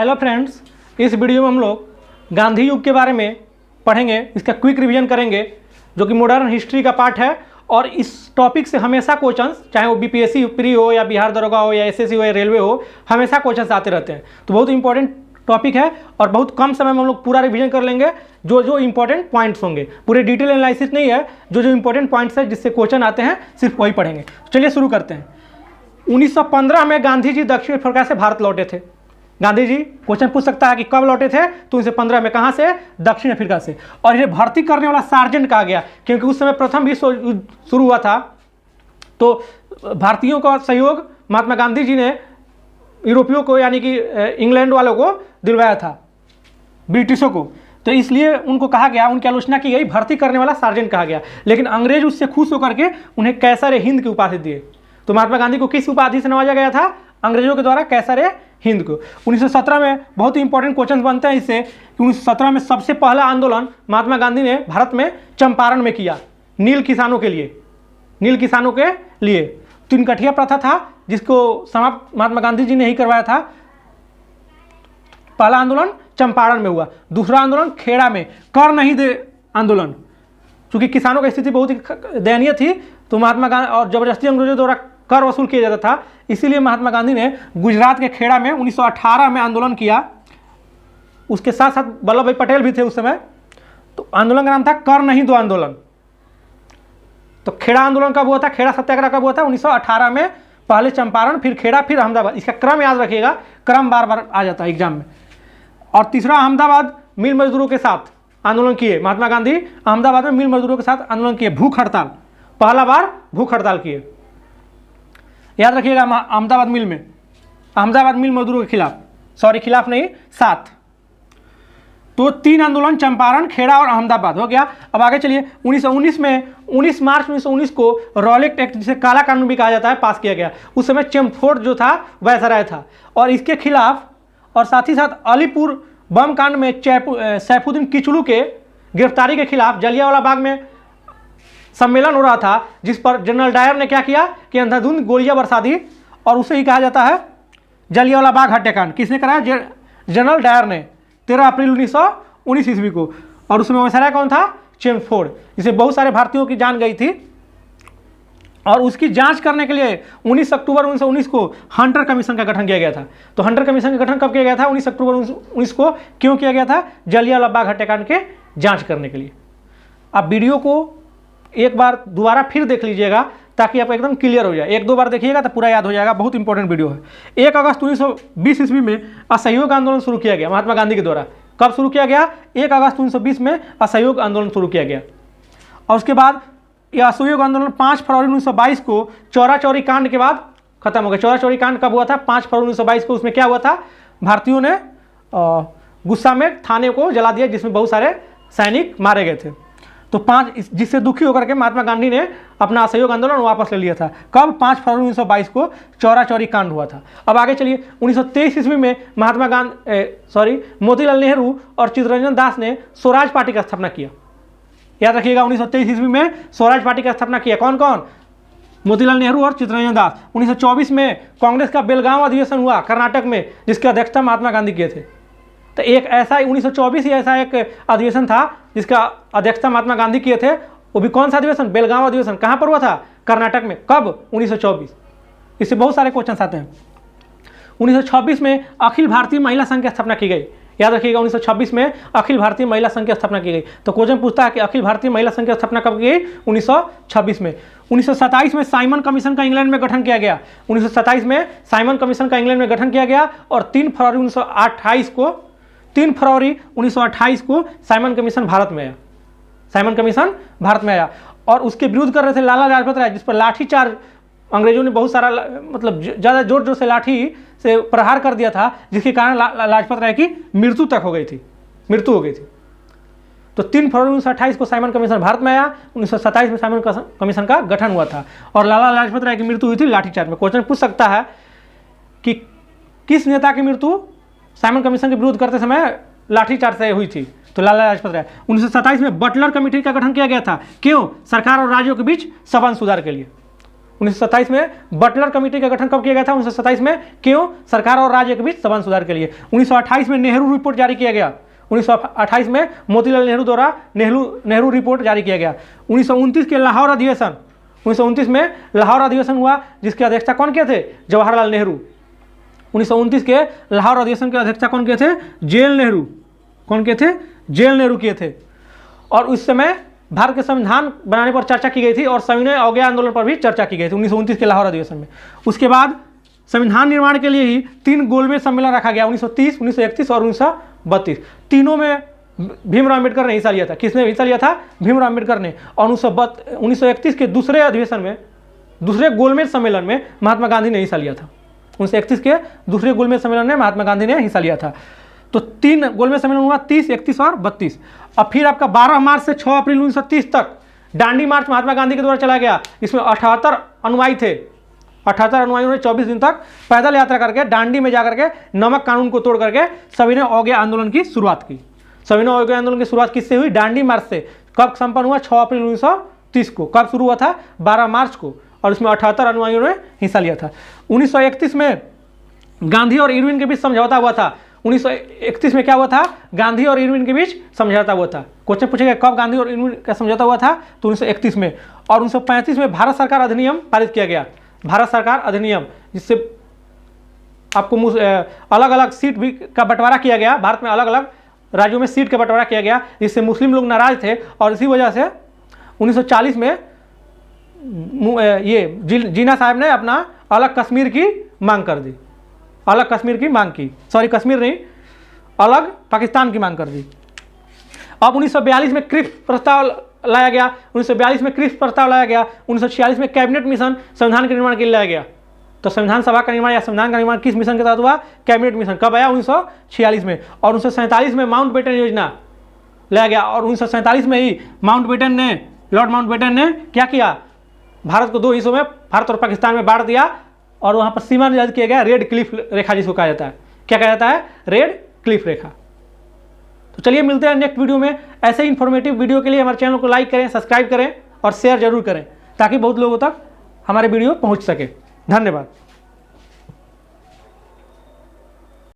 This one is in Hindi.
हेलो फ्रेंड्स, इस वीडियो में हम लोग गांधी युग के बारे में पढ़ेंगे। इसका क्विक रिवीजन करेंगे जो कि मॉडर्न हिस्ट्री का पार्ट है। और इस टॉपिक से हमेशा क्वेश्चंस, चाहे वो बीपीएससी प्री हो या बिहार दरोगा हो या एसएससी हो या रेलवे हो, हमेशा क्वेश्चंस आते रहते हैं। तो बहुत इंपॉर्टेंट टॉपिक है और बहुत कम समय में हम लोग पूरा रिवीजन कर लेंगे। जो जो इंपॉर्टेंट पॉइंट्स होंगे, पूरे डिटेल एनालिसिस नहीं है, जो जो इंपॉर्टेंट पॉइंट्स है जिससे क्वेश्चन आते हैं सिर्फ वही पढ़ेंगे। चलिए शुरू करते हैं। 1915 में गांधी जी दक्षिण अफ्रीका से भारत लौटे थे। गांधी जी क्वेश्चन पूछ सकता है कि कब लौटे थे, तो 1915 में। कहाँ से? दक्षिण अफ्रीका से। और इन्हें भर्ती करने वाला सार्जेंट कहा गया, क्योंकि उस समय प्रथम विश्व युद्ध शुरू हुआ था। तो भारतीयों का सहयोग महात्मा गांधी जी ने यूरोपियों को, यानी कि इंग्लैंड वालों को दिलवाया था, ब्रिटिशों को। तो इसलिए उनको कहा गया, उनकी आलोचना की गई, भर्ती करने वाला सार्जेंट कहा गया। लेकिन अंग्रेज उससे खुश होकर के उन्हें कैसर हिंद की उपाधि दिए। तो महात्मा गांधी को किस उपाधि से नवाजा गया था? अंग्रेजों के द्वारा कैसर हिंद को। 1917 में बहुत ही इंपॉर्टेंट क्वेश्चन बनते हैं इससे कि 1917 में सबसे पहला आंदोलन महात्मा गांधी ने भारत में चंपारण में किया, नील किसानों के लिए। नील किसानों के लिए तीन कठिया प्रथा था जिसको समाप्त महात्मा गांधी जी ने ही करवाया था। पहला आंदोलन चंपारण में हुआ। दूसरा आंदोलन खेड़ा में, कर नहीं दे आंदोलन। क्योंकि किसानों की स्थिति बहुत ही दयनीय थी, तो महात्मा गांधी और जबरदस्ती अंग्रेजों द्वारा कर वसूल किया जाता था, इसीलिए महात्मा गांधी ने गुजरात के खेड़ा में 1918 में आंदोलन किया। उसके साथ साथ वल्लभ भाई पटेल भी थे उस समय। तो आंदोलन का नाम था कर नहीं दो आंदोलन। तो खेड़ा आंदोलन कब हुआ था? खेड़ा सत्याग्रह कब हुआ था? 1918 में। पहले चंपारण, फिर खेड़ा, फिर अहमदाबाद। इसका क्रम याद रखिएगा, क्रम बार बार आ जाता है एग्जाम में। और तीसरा, अहमदाबाद मिल मजदूरों के साथ आंदोलन किए महात्मा गांधी। अहमदाबाद में मिल मजदूरों के साथ आंदोलन किए, भूख हड़ताल, पहला बार भूख हड़ताल किए। याद रखिएगा, अहमदाबाद मिल में, अहमदाबाद मिल मजदूरों के खिलाफ, खिलाफ नहीं, साथ। तो तीन आंदोलन, चंपारण, खेड़ा और अहमदाबाद हो गया। अब आगे चलिए। 1919 में, 19 मार्च 1919 को रॉलेट एक्ट, जिसे काला कानून भी कहा जाता है, पास किया गया। उस समय चेमफोर्ड जो था वायसराय था, और इसके खिलाफ, और साथ ही साथ अलीपुर बम कांड में सैफुद्दीन किचलू के गिरफ्तारी के खिलाफ जलियांवाला बाग में सम्मेलन हो रहा था, जिस पर जनरल डायर ने क्या किया कि अंधाधुंध गोलियां बरसा दी, और उसे ही कहा जाता है जलियांवाला बाग हत्याकांड। किसने कराया? जनरल डायर ने, 13 अप्रैल 1919 ईस्वी को। और उसमें वायसराय कौन था? चेमफोर्ड, जिसे बहुत सारे भारतीयों की जान गई थी। और उसकी जांच करने के लिए 19 अक्टूबर 1919 को हंटर कमीशन का गठन किया गया था। तो हंटर कमीशन का गठन कब किया गया था? 19 अक्टूबर 1919 को। क्यों किया गया था? जलियांवाला बाग हत्याकांड के जांच करने के लिए। आप वीडियो को एक बार दोबारा फिर देख लीजिएगा ताकि आपको एकदम क्लियर हो जाए। एक दो बार देखिएगा तो पूरा याद हो जाएगा, बहुत इंपॉर्टेंट वीडियो है। 1 अगस्त 1920 ईस्वी में असहयोग आंदोलन शुरू किया गया महात्मा गांधी के द्वारा। कब शुरू किया गया? 1 अगस्त 1920 में असहयोग आंदोलन शुरू किया गया। और उसके बाद यह असहयोग आंदोलन 5 फरवरी 1922 को चौरा चौरी कांड के बाद खत्म हो गया। चौरा चौरी कांड कब हुआ था? 5 फरवरी 1922 को। उसमें क्या हुआ था? भारतीयों ने गुस्सा में थाने को जला दिया, जिसमें बहुत सारे सैनिक मारे गए थे। तो जिससे दुखी होकर के महात्मा गांधी ने अपना असहयोग आंदोलन वापस ले लिया था। कब? 5 फरवरी 1922 को चौरा चौरी कांड हुआ था। अब आगे चलिए। 1923 ईस्वी में मोतीलाल नेहरू और चित्तरंजन दास ने स्वराज पार्टी का स्थापना किया। याद रखिएगा, 1923 ईस्वी में स्वराज पार्टी का स्थापना किया। कौन कौन? मोतीलाल नेहरू और चित्तरंजन दास। 1924 में कांग्रेस का बेलगांव अधिवेशन हुआ कर्नाटक में, जिसकी अध्यक्षता महात्मा गांधी किए थे। तो एक ऐसा 1924 ही ऐसा एक अधिवेशन था जिसका अध्यक्षता महात्मा गांधी किए थे। वो भी कौन सा अधिवेशन? बेलगांव अधिवेशन। कहाँ पर हुआ था? कर्नाटक में। कब? 1924। इससे बहुत सारे क्वेश्चन आते हैं। 1926 में अखिल भारतीय महिला संघ की स्थापना की गई। याद रखिएगा, 1926 में अखिल भारतीय महिला संघ की स्थापना की गई। तो क्वेश्चन पूछता है कि अखिल भारतीय महिला संघ की स्थापना कब की गई? 1926 में। 1927 में साइमन कमीशन का इंग्लैंड में गठन किया गया। 1927 में साइमन कमीशन का इंग्लैंड में गठन किया गया। और 3 फरवरी 1928 को साइमन कमीशन भारत में आया। साइमन कमीशन भारत में आया और उसके विरुद्ध कर रहे थे लाला लाजपत राय, जिस पर लाठीचार्ज अंग्रेजों ने बहुत सारा, मतलब ज़्यादा जोर जोर से लाठी से प्रहार कर दिया था, जिसके कारण लाजपत राय की मृत्यु तक हो गई थी, मृत्यु हो गई थी। तो 3 फरवरी 1928 को साइमन कमीशन भारत में आया। 1927 में साइमन कमीशन का गठन हुआ था और लाला लाजपत राय की मृत्यु हुई थी लाठीचार्ज में। क्वेश्चन पूछ सकता है कि किस नेता की मृत्यु साइमन कमीशन के विरोध करते समय लाठीचार्ज से हुई थी? तो लाला लाजपत राय। 1927 में बटलर कमेटी का गठन किया गया था। क्यों? सरकार और राज्यों के बीच संबंध सुधार के लिए। 1927 में बटलर कमेटी का गठन कब किया गया था? 1927 में। क्यों? सरकार और राज्य के बीच संबंध सुधार के लिए। 1928 में नेहरू रिपोर्ट जारी किया गया। 1928 में मोतीलाल नेहरू द्वारा नेहरू रिपोर्ट जारी किया गया। 1929 के लाहौर अधिवेशन, 1929 में लाहौर अधिवेशन हुआ, जिसकी अध्यक्षता कौन किए थे? जवाहरलाल नेहरू। 1929 के लाहौर अधिवेशन की अध्यक्षता कौन किए थे? जेएल नेहरू। कौन किए थे? जेएल नेहरू किए थे। और उस समय भारत के संविधान बनाने पर चर्चा की गई थी और सविनय अवज्ञा आंदोलन पर भी चर्चा की गई थी 1929 के लाहौर अधिवेशन में। उसके बाद संविधान निर्माण के लिए ही 3 गोलमेज सम्मेलन रखा गया, 1930, 1931 और 1932। तीनों में भीमराव अम्बेडकर ने हिस्सा लिया था। किसने हिस्सा लिया था? भीमराव अम्बेडकर ने। और 1931 के दूसरे अधिवेशन में, दूसरे गोलमेज सम्मेलन में महात्मा गांधी ने हिस्सा लिया था। 1931 के दूसरे गोलमेज सम्मेलन में महात्मा गांधी ने हिस्सा लिया था। तो 3 गोलमेज सम्मेलन हुआ, 30, 31 और 32। अब फिर आपका 12 मार्च से 6 अप्रैल 1930 तक दांडी मार्च महात्मा गांधी के द्वारा चला गया। इसमें 78 अनुयायी थे। 78 अनुयायियों ने 24 दिन तक पैदल यात्रा करके दांडी में जाकर के नमक कानून को तोड़ करके सविनय अवज्ञा आंदोलन की शुरुआत की। सविनय अवज्ञा आंदोलन की शुरुआत किससे हुई? दांडी मार्च से। कब संपन्न हुआ? 6 अप्रैल 1930 को। कब शुरू हुआ था? 12 मार्च को। और इसमें 78 अनुयायियों ने हिस्सा लिया था। 1931 में गांधी और इरविन के बीच समझौता हुआ था। 1931 में क्या हुआ था? गांधी और इरविन के बीच समझौता हुआ था। क्वेश्चन पूछेगा कब गांधी और इरविन का समझौता हुआ था? तो 1931 में। और 1935 में भारत सरकार अधिनियम पारित किया गया। भारत सरकार अधिनियम, जिससे आपको अलग अलग सीट भी का बंटवारा किया गया। भारत में अलग अलग राज्यों में सीट का बंटवारा किया गया, जिससे मुस्लिम लोग नाराज थे। और इसी वजह से 1940 में ये जीना साहब ने अपना अलग कश्मीर की मांग कर दी। अलग कश्मीर की मांग की, सॉरी कश्मीर नहीं, अलग पाकिस्तान की मांग कर दी। अब 1942 में क्रिप्स प्रस्ताव लाया गया। 1942 में क्रिप्स प्रस्ताव लाया गया। 1946 में कैबिनेट मिशन संविधान के निर्माण के लिए लाया गया। तो संविधान सभा का निर्माण या संविधान का निर्माण किस मिशन के तहत हुआ? Cabinet mission. कब आया? 1946 में। और 1947 में माउंटबेटन योजना लाया गया। और 1947 में ही लॉर्ड माउंटबेटन ने क्या किया? भारत को 2 हिस्सों में, भारत और पाकिस्तान में बांट दिया। और वहाँ पर सीमा निर्धारित किया गया, रेड क्लिफ रेखा जिसको कहा जाता है। क्या कहा जाता है? रेड क्लिफ रेखा। तो चलिए मिलते हैं नेक्स्ट वीडियो में। ऐसे इन्फॉर्मेटिव वीडियो के लिए हमारे चैनल को लाइक करें, सब्सक्राइब करें और शेयर जरूर करें, ताकि बहुत लोगों तक हमारे वीडियो पहुँच सके। धन्यवाद।